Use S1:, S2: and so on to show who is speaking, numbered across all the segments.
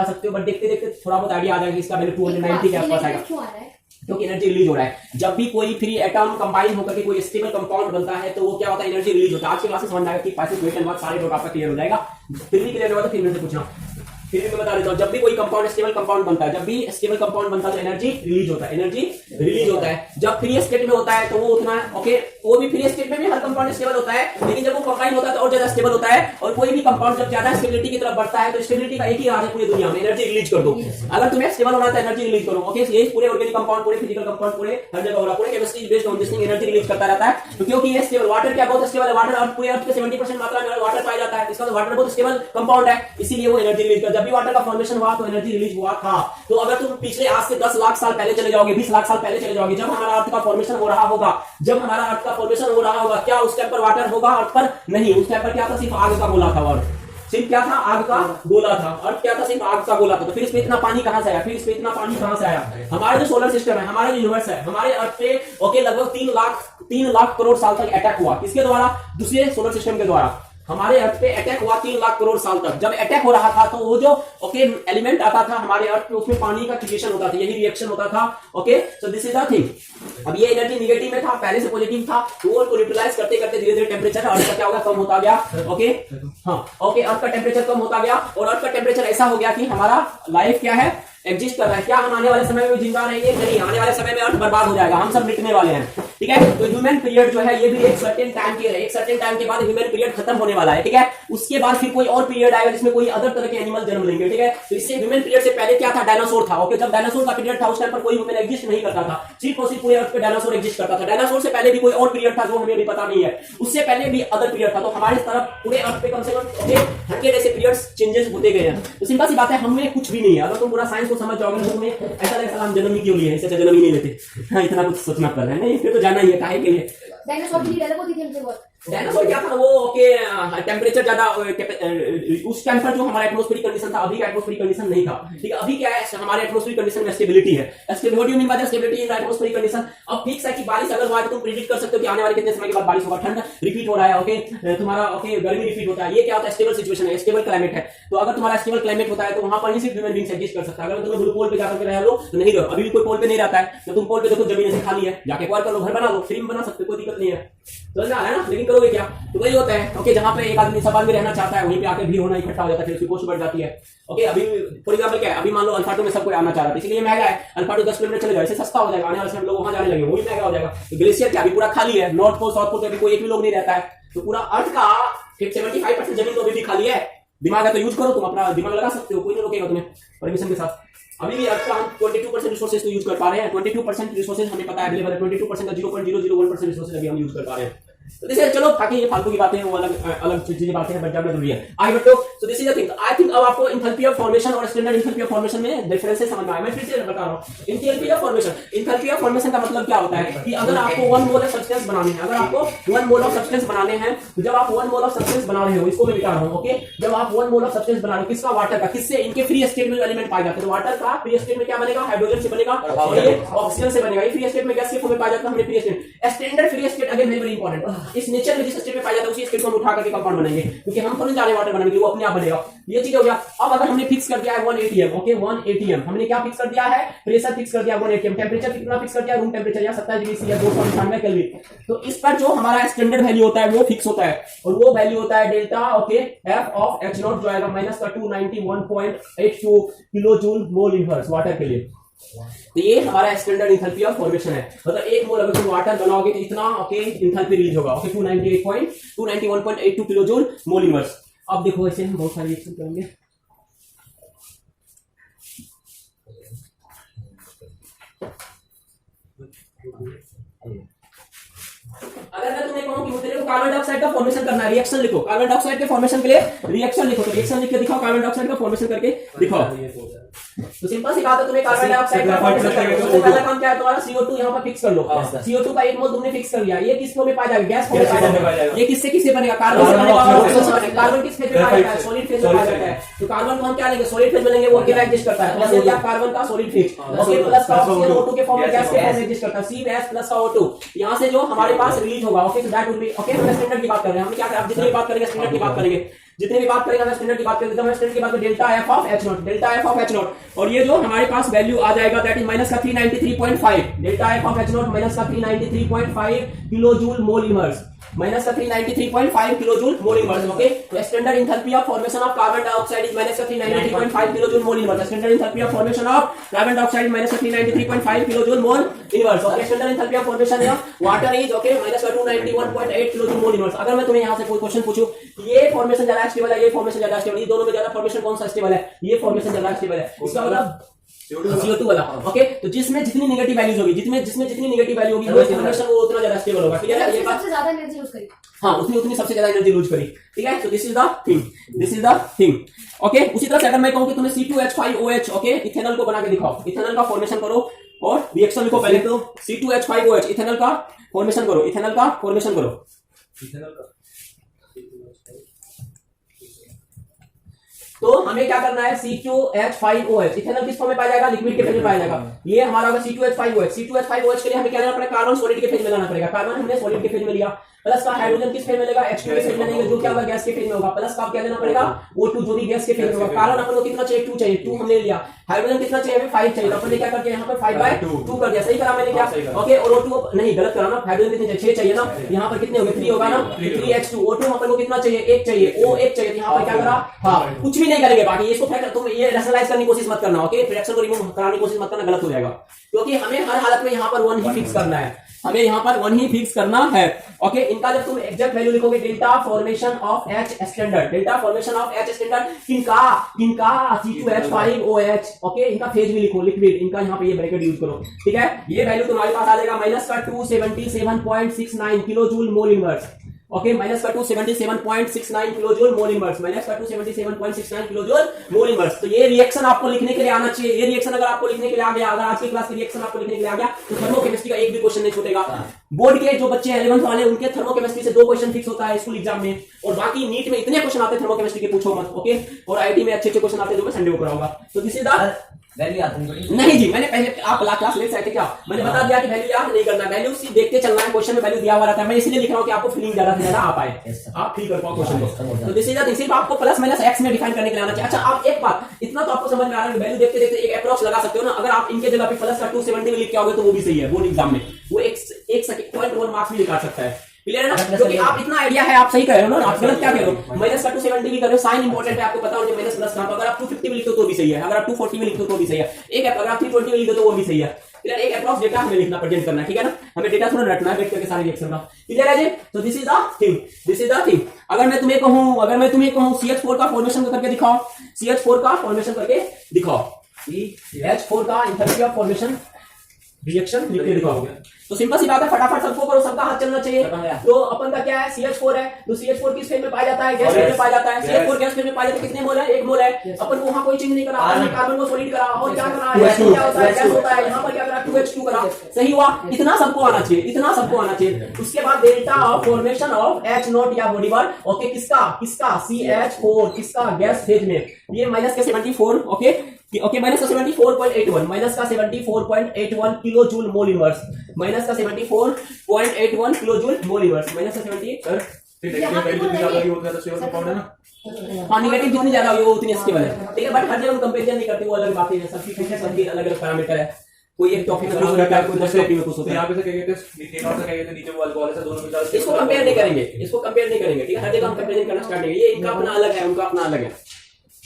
S1: सकते हो, बट देखते देखते थोड़ा बहुत आइडिया आ जाएगा इसका वैल्यू 290 के आसपास आएगा, क्योंकि एनर्जी रिलीज हो रहा है। जब भी कोई फ्री एटम कंबाइन होकर के कोई स्टेबल कंपाउंड बनता है तो वो क्या होता है, एनर्जी रिलीज होता है। आज के क्लास समझ आएगा कि पैसिव क्वेश्चन बाद सारे डाउट आपका क्लियर हो जाएगा। फिर भी क्लियर होगा तो फिर मेरे से पूछना, फिर भी मैं बता देता हूं। जब भी कोई कंपाउंड स्टेबल कंपाउंड बनता है, जब भी स्टेबल कंपाउंड बनता है तो एनर्जी रिलीज होता है, एनर्जी रिलीज होता है। जब फ्री स्टेट में होता है तो वो उतना ओके, वो भी फ्री स्टेट में भी हर कंपाउंड स्टेबल होता है, लेकिन जब वो कंबाइन होता है तो और ज्यादा स्टेबल होता है। और कोई भी कंपाउंड जब ज्यादा स्टेबिलिटी की तरफ बढ़ता है तो स्टेबिलिटी का एक ही राज है पूरी दुनिया में, एनर्जी रिलीज कर दो। अगर तुम्हें स्टेबल होना है तो एनर्जी रिलीज करो। ओके, ये पूरे ऑर्गेनिक कंपाउंड, पूरे फिजिकल कंपाउंड, पूरे हर जगह हो रहा है, पूरे chemistry based on this thing energy release करता रहता है। तो क्योंकि ये स्टेबल, वाटर क्या बहुत स्टेबल है, वाटर अर्थ पूरे अर्थ के 70% मात्रा में वाटर पाया जाता है, इसका तो वाटर बहुत स्टेबल कंपाउंड है, इसीलिए वो एनर्जी रिलीज करता है। जब भी वाटर का फॉर्मेशन हुआ तो एनर्जी रिलीज हुआ था। तो अगर तुम पिछले आज से 10 लाख साल पहले चले जाओगे, 20 लाख साल पहले चले जाओगे, जब हमारा अर्थ का फॉर्मेशन हो रहा होगा, जब हमारा अर्थ का फॉर्मेशन हो रहा होगा, क्या उस टाइम पर वाटर होगा अर्थ पर? नहीं, उस टाइम पर क्या था, सिर्फ आग का गोला था। और सिर्फ क्या था, आग का गोला था। अर्थ क्या था, सिर्फ आग का गोला था। तो फिर इसमें इतना पानी कहां से आया, फिर इसमें इतना पानी कहां से आया? हमारा जो सोलर सिस्टम है, हमारा जो यूनिवर्स है, हमारे अर्थ पे ओके लगभग 3 लाख करोड़ साल तक अटैक हुआ। किसके द्वारा? दूसरे सोलर सिस्टम के द्वारा। हमारे अर्थ पे अटैक हुआ 3 लाख करोड़ साल तक। जब अटैक हो रहा था तो वो जो ओके एलिमेंट आता था हमारे अर्थ पे, उसमें पानी का क्रिएशन होता था, यही रिएक्शन होता था। Okay, so this is the thing. अब ये एनर्जी नेगेटिव में था, पहले से पॉजिटिव था, तो वो को न्यूट्रलाइज करते करते धीरे धीरे टेम्परेचर अर्थ का क्या होगा, कम होता गया। ओके, हाँ ओके, अर्थ का टेम्परेचर कम होता गया और अर्थ का टेम्परेचर ऐसा हो गया कि हमारा लाइफ क्या है, एग्जिस्ट कर रहा है। क्या हम आने वाले समय में जिंदा रहेंगे? नहीं, आने वाले समय में अर्थ बर्बाद हो जाएगा, हम सब मिटने वाले हैं। ठीक है, तो ह्यूमन पीरियड जो है ये भी एक सर्टेन टाइम की है, एक सर्टेन टाइम के बाद ह्यूमन पीरियड खत्म होने वाला है। ठीक है, उसके बाद फिर कोई और पीरियड आएगा जिसमें कोई अदर तरह के एनिमल जन्म लेंगे। ठीक है, तो इससे ह्यूमन पीरियड से पहले क्या था, डायनासोर था। ओके, जब डायनासोर का पीरियड था उस टाइम पर कोई ह्यूमन एग्जिस्ट नहीं करता था, सिर्फ और सिर्फ पूरे अर्थ पे डायनासोर एग्जिस्ट करता था। डायनासोर से पहले भी कोई और पीरियड था जो हमें अभी पता नहीं है, उससे पहले भी अदर पीरियड था। तो हमारे तरफ पूरे अर्थ पे कम से कम 100 ऐसे पीरियड्स चेंजेस होते गए हैं। तो सिंपल सी बात है, हमें कुछ भी नहीं है। अगर तुम पूरा साइंस को समझ जाओगे तो तुम्हें ऐसा लगेगा हम जन्म ही क्यों लिए, इससे जन्म ही नहीं लेते। हाँ, इतना कुछ सोचना पड़ रहा है, नहीं फिर तो जाना ही है, काहे के लिए।
S2: डायनासोर की अलग होती थी हमसे बहुत।
S1: डायनासोर क्या था वो, ओके टेम्परेचर ज्यादा उस टाइम पर जो हमारा एटमॉस्फेरिक कंडीशन था, अभी का एटमॉस्फेरिक कंडीशन नहीं था। ठीक है, अभी क्या है, हमारे एटमॉस्फेरिक कंडीशन में स्टेबिलिटी है। What do mean by stability in atmospheric condition? अब फिक्स है कि बारिश अगर हुआ तो तुम प्रेडिक्ट कर सकते हो कि आने वाले कितने समय के बाद बारिश होगा। ठंड रिपीट हो रहा है, ओके तुम्हारा ओके गर्मी रिपीट होता है। ये क्या होता है, स्टेबल सिचुएशन है, स्टेबल क्लाइमेट है। तो अगर तुम्हारा स्टेबल क्लाइमेट होता है तो वहां पर ही सिर्फ ह्यूमन बीइंग्स एग्जिस्ट कर सकता है। अगर तुम ब्लू पोल पे जाकर के रह लो तो नहीं रहो, अभी भी कोई पोल पे नहीं रहता है, तो तुम पोल पे देखो जमीन ऐसे खाली है, जाके एक्वायर कर लो, घर बना लो, फ्री में बना सकते हो, कोई दिक्कत नहीं है। समझ में आ रहा है ना? लेकिन करोगे क्या? तो वही होता है ओके, जहां पे एक आदमी सब आदमी रहना चाहता है वहीं पे आके भीड़ होना इकट्ठा हो जाता है, फिर उसकी कॉस्ट बढ़ जाती है। ओके, अभी फॉर एग्जांपल क्या है, अभी मान लो अल्फाटो में सब कोई आना चाह रहा है, इसलिए महंगा है। अल्फाटो 10 किलोमीटर चले जाओ, इससे सस्ता हो जाएगा, आने वाले समय लोग वहां जाने लगे, वो भी महंगा हो जाएगा। तो ग्लेशियर क्या अभी पूरा खाली है, नॉर्थ पोल साउथ पोल पे अभी कोई एक भी लोग नहीं रहता है। तो पूरा अर्थ का 75% जमीन तो अभी भी खाली है। दिमाग है तो यूज करो, तुम अपना दिमाग लगा सकते हो, कोई नहीं रोकेगा तुम्हें परमिशन के साथ। अभी भी अर्थ का हम 22% रिसोर्सेज तो यूज कर पा रहे हैं, 22% रिसोर्सेज हमें पता है अवेलेबल है, 22% का 0.001% रिसोर्सेज अभी हम यूज कर पा रहे हैं। तो जैसे चलो बाकी ये फालतू की बातें हैं, वो अलग चीजें बातें हैं, बट जानना जरूरी है। I but so this is the thing. I think अब आपको एंथैल्पी ऑफ फॉर्मेशन और स्टैंडर्ड एंथैल्पी ऑफ फॉर्मेशन में डिफरेंसेस समझ में आए। मैं फिर से बता रहा हूं, enthalpy of formation, enthalpy of formation का मतलब क्या होता है कि अगर आपको 1 मोल ऑफ सब्सटेंस बनाने हैं, अगर आपको 1 मोल ऑफ सब्सटेंस बनाने हैं, तो जब आप 1 मोल ऑफ सब्सटेंस बना रहे हो, इसको मैं बता रहा हूं ओके, जब आप 1 मोल ऑफ सब्सटेंस बना रहे हो, किसका, वाटर का, किससे, इनके फ्री स्टेट में जो एलिमेंट पाए जाते हैं, तो वाटर का फ्री स्टेट में क्या बनेगा, हाइड्रोजन से बनेगा और ये ऑक्सीजन से बनेगा। ये फ्री स्टेट में गैस के फॉर्म में पाया जाता है, हमने free state. Standard free state again very important, इस नेचर में जिस स्टेट में पाया जाता है उसी स्टेट को हम उठा करके कंपाउंड बनाएंगे, क्योंकि हम तो नहीं जाने वाटर बनाने के, वो अपने आप बनेगा। ये चीज हो गया। अब अगर हमने फिक्स कर दिया है 1 atm, ओके 1 atm हमने क्या फिक्स कर दिया है, प्रेशर फिक्स कर दिया 1 atm, टेम्परेचर कितना फिक्स कर दिया, रूम टेम्परेचर या 27 डिग्री सी या 298 केल्विन। तो इस पर जो हमारा स्टैंडर्ड वैल्यू होता है वो फिक्स होता है, और वो वैल्यू होता है delta okay F of h not जो आएगा माइनस का 291.82 kilo joule mole inverse water के लिए। तो ये हमारा स्टैंडर्ड एंथैल्पी ऑफ फॉर्मेशन है। मतलब 1 मोल अगर तुम वाटर बनाओगे तो इतना ओके एंथैल्पी रिलीज होगा, okay 291.82 kilo joule mole inverse. अब देखो ऐसे हम बहुत सारे रिएक्शन करेंगे। अगर मैं तुम्हें कहूं कि तेरे को कार्बन डाइऑक्साइड का फॉर्मेशन करना है, रिएक्शन लिखो, कार्बन डाइऑक्साइड के फॉर्मेशन के लिए रिएक्शन लिखो, तो रिएक्शन लिख के दिखाओ, कार्बन डाइऑक्साइड का फॉर्मेशन करके दिखाओ। तो सिंपल सी बात है, तुम्हें कार्बन डाइऑक्साइड का फॉर्मेशन करना है। तो पहला काम क्या है तुम्हारा, CO2 यहां पर फिक्स कर लो। CO2 का 1 मोल तुमने फिक्स कर लिया, ये किस फॉर्म में पाया जाएगा, गैस फॉर्म में पाया जाएगा। ये किससे किससे बनेगा, कार्बन से बनेगा, ऑक्सीजन से बनेगा। कार्बन किस फेज में पाया जाता है, सॉलिड फेज में पाया जाता है। तो कार्बन को हम क्या लेंगे, सॉलिड फेज में लेंगे, वो अकेला एग्जिस्ट करता है। प्लस हो गया कार्बन का सॉलिड फेज, ओके प्लस का ऑक्सीजन O2 के फॉर्म में गैस के फॉर्म में एग्जिस्ट करता है, C प्लस का O2। यहां से जो हमारे पास रिलीज होगा, okay so that will be okay. हम स्टैंडर्ड की बात कर रहे हैं, हम क्या, आप जितनी बात करेंगे स्टैंडर्ड की बात करेंगे। जितने भी बात करेंगे अगर स्टैंडर्ड की बात करें तो स्टैंडर्ड की बात करें delta F of H not, delta F of H not, और ये जो हमारे पास वैल्यू आ जाएगा दैट इज माइनस का 393.5, delta F of H naught minus का 393.5 kilo joule mole inverse, minus का 393.5 kilo joule mole inverse. Okay, तो standard enthalpy of formation of carbon dioxide is minus का 393.5 kilo joule mole inverse, standard enthalpy of formation of carbon dioxide minus का 393.5 kilo joule mole inverse. Okay, standard enthalpy of formation of water is okay minus का 291.8 kilo joule mole inverse. अगर मैं तुम्हें यहां से कोई question पूछूं ये फॉर्मेशन ज्यादा स्टेबल है, ये फॉर्मेशन ज्यादा स्टेबल, ये दोनों में ज्यादा फॉर्मेशन कौन सा स्टेबल है, ये फॉर्मेशन ज्यादा स्टेबल है, इसका मतलब CO2 वाला। ओके, तो जिसमें जितनी नेगेटिव वैल्यूज होगी, जितने जिसमें जितनी नेगेटिव वैल्यू होगी वो फॉर्मेशन वो उतना ज्यादा स्टेबल होगा। ठीक है, ये
S2: सबसे ज्यादा एनर्जी यूज करी,
S1: हाँ उतनी सबसे ज्यादा एनर्जी लूज करी। ठीक है, तो this is the thing, this is the thing. Okay, उसी तरह से अगर मैं कहूं कि तुम्हें C2H5OH ओके इथेनॉल को बना के दिखाओ, इथेनॉल का फॉर्मेशन करो और रिएक्शन लिखो पहले, तो C2H5OH इथेनॉल का फॉर्मेशन करो, इथेनॉल का फॉर्मेशन करो, इथेनॉल का। तो हमें क्या करना है C2H5OH इथेनॉल किस फॉर्म में पाया जाएगा, लिक्विड के फेज में पाया जाएगा। ये हमारा होगा C2H5OH, C2H5OH के लिए हमें क्या लेना पड़ेगा, कार्बन सॉलिड के फेज में लाना पड़ेगा, कार्बन हमने सॉलिड के फेज में लिया, प्लस का हाइड्रोजन किस फेज में लेगा, H2 के फेज में लेंगे, जो क्या होगा गैस के फेज में होगा, प्लस का क्या लेना पड़ेगा O2 जो भी गैस के फेज में होगा। कार्बन अपन को कितना चाहिए 2 चाहिए, 2 हमने लिया, हाइड्रोजन कितना चाहिए हमें 5 चाहिए, तो अपन ने क्या करके यहाँ पर 5/2 कर दिया, सही करा मैंने क्या, ओके, और O2 नहीं गलत करा ना, हाइड्रोजन कितने चाहिए 6 चाहिए ना, यहाँ पर कितने हो गए 3 होगा ना, 3H2, O2 अपन को कितना चाहिए 1 चाहिए, O1 चाहिए, यहाँ पर क्या करा, हाँ कुछ भी नहीं करेंगे बाकी इसको फेंक, तुम ये रैशनलाइज करने की कोशिश मत करना, ओके, फ्रैक्शन को रिमूव कराने की कोशिश मत करना, गलत हो जाएगा, क्योंकि हमें हर हालत में यहाँ पर 1 ही फिक्स करना है, हमें यहाँ पर 1 ही फिक्स करना है। ओके, इनका जब तुम एग्जैक्ट वैल्यू लिखोगे delta formation of H standard, delta formation of H standard किनका किनका C2H5OH, ओके, इनका फेज भी लिखो लिक्विड, इनका यहाँ पे ये ब्रैकेट यूज करो। ठीक है, ये वैल्यू तुम्हारे पास आ जाएगा माइनस का 277.69 kilo joule mole inverse. Okay, minus का 277.69 kilo joule mole inverse, minus का 277.69 किलो जूल मोल इनवर्स। तो ये रिएक्शन आपको लिखने के लिए आना चाहिए, ये रिएक्शन अगर आपको लिखने के लिए आ गया, अगर आज की क्लास की रिएक्शन आपको लिखने के लिए आ गया तो थर्मोकेमिस्ट्री का एक भी क्वेश्चन नहीं छूटेगा। बोर्ड के जो बच्चे 11th वाले उनके थर्मोकेमिस्ट्री से 2 क्वेश्चन फिक्स होता है स्कूल एग्जाम में, और बाकी नीट में इतने क्वेश्चन आते हैं थर्मोकेमिस्ट्री के, पूछो मत। ओके, और आईटी में अच्छे क्वेश्चन आते हैं जो मैं संडे को कराऊंगा। तो दिस इज द वैल्यू याद नहीं जी, मैंने पहले आप क्लास ले सकते क्या, मैंने बता दिया कि वैल्यू याद नहीं करना, वैल्यू सिर्फ देखते चलना है, क्वेश्चन में वैल्यू दिया हुआ रहता है, मैं इसलिए लिख रहा हूं कि आपको फीलिंग ज्यादा से ज्यादा आ पाए, आप फील कर पाओ क्वेश्चन को। तो दिस इज द सिर्फ आपको प्लस माइनस एक्स में डिफाइन करने के लिए आना चाहिए। अच्छा, आप एक बात इतना तो आपको समझ में आ रहा है, वैल्यू देखते देखते एक अप्रोक्स लगा सकते हो ना, अगर आप इनके जगह पे प्लस का 270 में लिख के आओगे तो वो भी सही है, बोर्ड एग्जाम में वो 1.1 मार्क्स भी निकाल सकता है। क्लियर है ना, क्योंकि आप इतना आइडिया है, आप सही कह रहे हो ना, आप गलत क्या कह रहे हो, माइनस का 270 भी कर रहे हो, साइन इंपॉर्टेंट है, आपको पता होना माइनस प्लस कहां, अगर आप 250 में लिखते हो तो भी सही है, अगर आप 240 में लिखते हो तो भी सही है, एक अगर आप 320 में लिखते हो तो वो भी सही है। क्लियर, एक अप्रॉक्स डेटा हमें लिखना प्रेजेंट करना है, ठीक है ना, हमें डेटा थोड़ा रटना है, बैठ करके सारे रिएक्शन का। क्लियर है जी, तो this is the thing, this is the thing. अगर मैं तुम्हें कहूं CH4 का फॉर्मेशन करके दिखाओ, CH4 का फॉर्मेशन करके दिखाओ, CH4 का एंथैल्पी ऑफ फॉर्मेशन रिएक्शन लिख के दिखाओगे, तो सिंपल सी बात है, फटाफट सबको करो, सबका हाथ चलना चाहिए। तो अपन का क्या है CH4 है, तो CH4 किस फेज में पाया जाता है, गैस फेज में पाया जाता है, CH4 गैस फेज में पाया जाता है, कितने मोल है 1 मोल है, अपन को वहां कोई चेंज नहीं करा, हमने कार्बन को सॉलिड करा और क्या करा, क्या होता है गैस होता है, यहां पर क्या करा 2H2 करा, सही हुआ, इतना सबको आना चाहिए, इतना सबको आना चाहिए। उसके बाद delta of formation of H0 या बॉडी बार, ओके, किसका CH4 किसका गैस फेज में, ये माइनस का 74, ओके माइनस का 74.81, माइनस का 74.81 kilo joule mole inverse, minus का 74.81 kilo joule mole inverse, minus का 70 हाँ निगेटिव जितनी ज्यादा होगी वो उतनी स्टेबल है, ठीक है, बट हर जगह हम कंपेरिजन नहीं करते, वो अलग बात है, सबकी फीचर सबकी अलग अलग पैरामीटर है, कोई एक टॉपिक में कुछ होता है, कोई दूसरे टॉपिक में कुछ होता है, यहाँ पे से कहेंगे मीथेनॉल से कहेंगे नीचे वो अल्कोहल है, दोनों मिला इसको कंपेयर नहीं करेंगे, इसको कंपेयर नहीं करेंगे, ठीक है, हर जगह हम कंपेरिजन करना स्टार्ट करेंगे, ये इनका अपना अलग है, उनका अपना अलग है।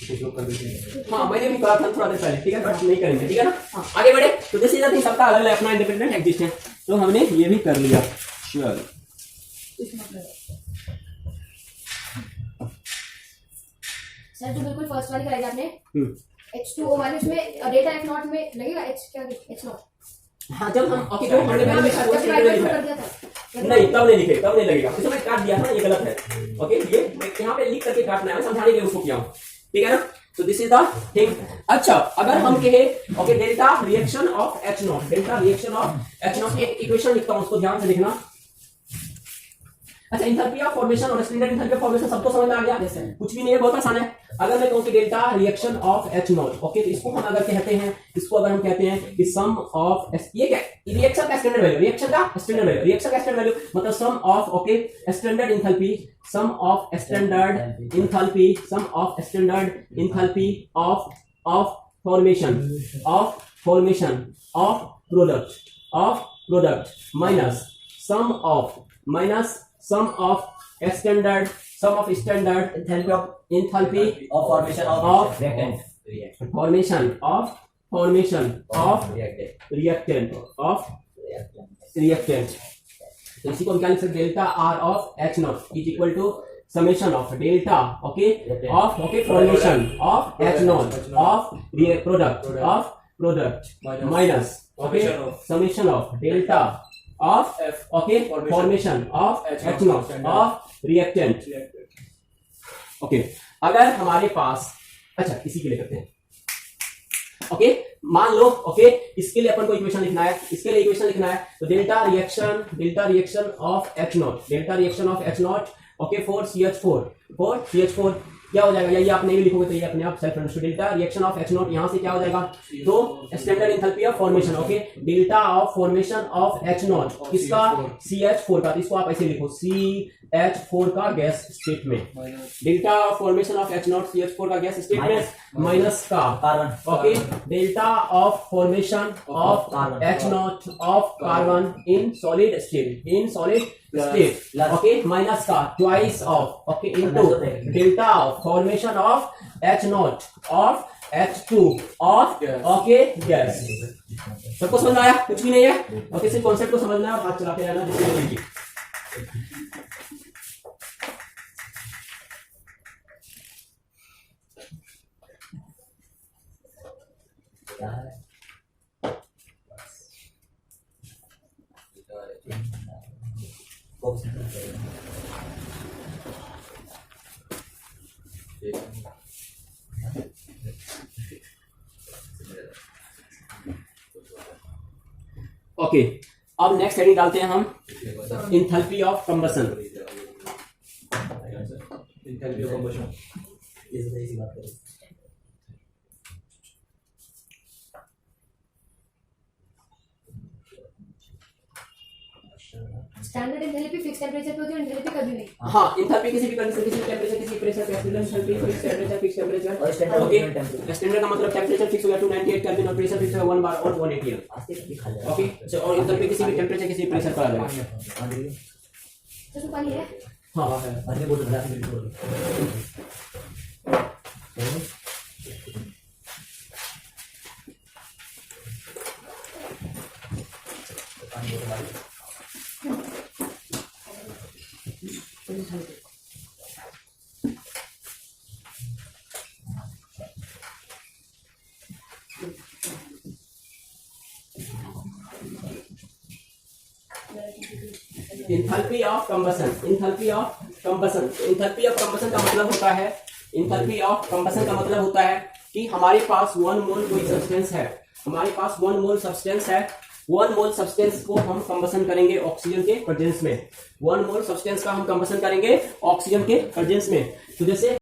S1: हाँ मैंने भी कहा था थोड़ा देर पहले, ठीक है, बट नहीं करेंगे, ठीक है ना, आगे बढ़े। तो दिस इज द थिंग, सबका अलग अलग अपना इंडिपेंडेंट एग्जिस्ट है, तो हमने ये भी कर लिया। चलो
S2: सर जो बिल्कुल फर्स्ट वाली कराई आपने H2O वाले, उसमें डेटा F0 में लगेगा H0।
S1: हाँ जब हम ओके जो हमने पहले लिखा वो नहीं तब नहीं लिखे, तब नहीं लगेगा, इसमें मैं काट दिया था, ये गलत है। ओके ये यहाँ पे लिख करके काटना है, समझाने के लिए उसको किया हूँ, ठीक है ना। तो दिस इज द थिंग। अच्छा अगर हम कहे okay delta reaction of H0, delta reaction of H0, एक इक्वेशन लिखता हूँ, उसको ध्यान से लिखना। अच्छा, इंथैल्पी ऑफ फॉर्मेशन और स्टैंडर्ड इंथैल्पी ऑफ फॉर्मेशन सब तो समझ में आ गया, कुछ भी नहीं है, बहुत आसान है। अगर मैं कहूं कि delta reaction of H not, okay, तो इसको हम अगर कहते हैं, इसको अगर हम कहते हैं कि सम ऑफ, ये क्या रिएक्शन का स्टैंडर्ड वैल्यू, रिएक्शन का स्टैंडर्ड वैल्यू, रिएक्शन का स्टैंडर्ड वैल्यू मतलब sum of, okay, standard enthalpy, sum of standard enthalpy, sum of standard enthalpy of formation of product minus sum of standard enthalpy
S3: of formation of
S1: reactant तो इसी को हम क्या लिख सकते हैं, delta R of H naught is equal to summation of delta, okay, of, okay, formation of H naught of product minus, okay, summation of delta of, okay, formation of H naught of reactant, okay. अगर हमारे पास, अच्छा इसी के लिए करते हैं, okay, मान लो, okay, इसके लिए अपन को इक्वेशन लिखना है, इसके लिए इक्वेशन लिखना है, तो delta reaction of H not, okay, for CH4 क्या हो जाएगा, ये आप नहीं भी लिखोगे तो ये अपने आप self understood, delta reaction of H not, यहां से क्या हो जाएगा, तो standard enthalpy of formation, okay, delta of formation of H not, किसका, CH4 का, तो इसको आप ऐसे लिखो CH4 का गैस स्टेट में, delta of formation of H naught CH4 का गैस स्टेट में माइनस का carbon, okay, delta of formation of H naught of carbon in solid state, okay, minus का twice of, okay, into delta of formation of H naught of H2 of, okay, gas. सबको समझ में आया, कुछ भी नहीं है, ओके, सिर्फ कॉन्सेप्ट को समझना है और हाथ चलाते रहना, जिससे ओके, अब नेक्स्ट हेडिंग डालते हैं हम, enthalpy of combustion.
S2: Standard enthalpy fix temperature पे होती है, एंथैल्पी कभी नहीं।
S1: हाँ, इंथैल्पी किसी भी कंडीशन, किसी टेंपरेचर, किसी प्रेशर पे एंथैल्पी फिक्स टेंपरेचर,
S3: और स्टैंडर्ड
S1: ओके, स्टैंडर्ड का मतलब टेंपरेचर फिक्स हो गया 298 केल्विन और प्रेशर फिक्स है 1 बार और 180 ओके, और इंथैल्पी किसी भी टेंपरेचर, किसी भी प्रेशर पर आ जाएगा।
S2: तो पानी है,
S1: हाँ है,
S3: अन्य बोल रहा है,
S1: इंथैल्पी ऑफ कंबशन का मतलब होता है, कि हमारे पास 1 मोल कोई सब्सटेंस है, 1 मोल सब्सटेंस को हम कंबशन करेंगे ऑक्सीजन के प्रेजेंस में, 1 मोल सब्सटेंस का हम कंबशन करेंगे ऑक्सीजन के प्रेजेंस में। तो जैसे